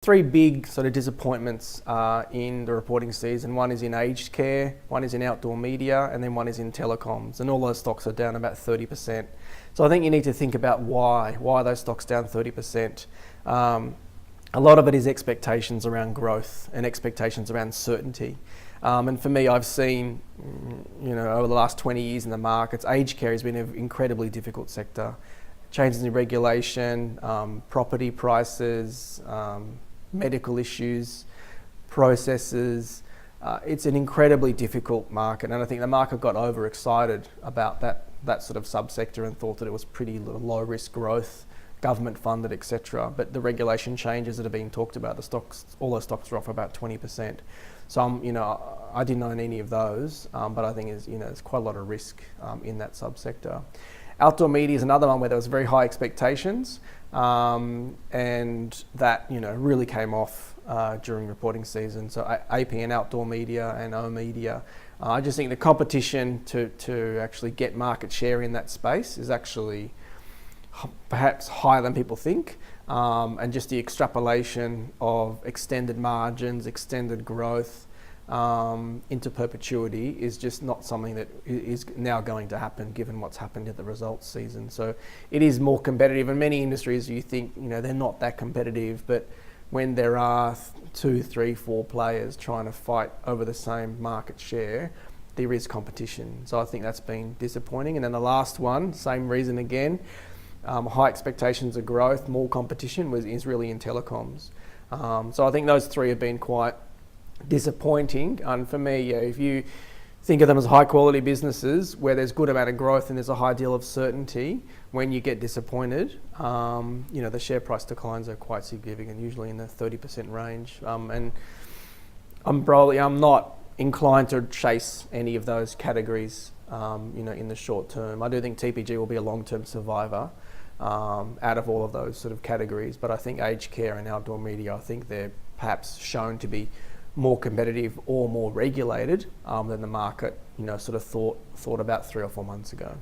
three big sort of disappointments in the reporting season. One is in aged care, one is in outdoor media, and then one is in telecoms. And all those stocks are down about 30%. So I think you need to think about why are those stocks down 30%. A lot of it is expectations around growth and expectations around certainty. And for me, I've seen, over the last 20 years in the markets, aged care has been an incredibly difficult sector. Changes in regulation, property prices, medical issues, processes. It's an incredibly difficult market, and I think the market got overexcited about that sort of subsector and thought that it was pretty low risk growth, government funded, etc. But the regulation changes that are being talked about, all those stocks are off about 20%. So I didn't own any of those, but I think there's quite a lot of risk in that subsector. Outdoor media is another one where there was very high expectations, and that really came off during reporting season. So AP and outdoor media and O media, I just think the competition to actually get market share in that space is actually perhaps higher than people think, and just the extrapolation of extended margins, extended growth into perpetuity is just not something that is now going to happen given what's happened at the results season. So it is more competitive. In many industries you think they're not that competitive, but when there are 2, 3, 4 players trying to fight over the same market share, there is competition. So I think that's been disappointing. And then the last one, same reason again, high expectations of growth, more competition is really in telecoms. So I think those three have been quite disappointing. And for me, if you think of them as high quality businesses where there's good amount of growth and there's a high deal of certainty, when you get disappointed, the share price declines are quite significant, usually in the 30% range. And I'm not inclined to chase any of those categories, in the short term. I do think TPG will be a long-term survivor out of all of those sort of categories, but I think aged care and outdoor media, I think they're perhaps shown to be more competitive or more regulated than the market, sort of thought about 3 or 4 months ago.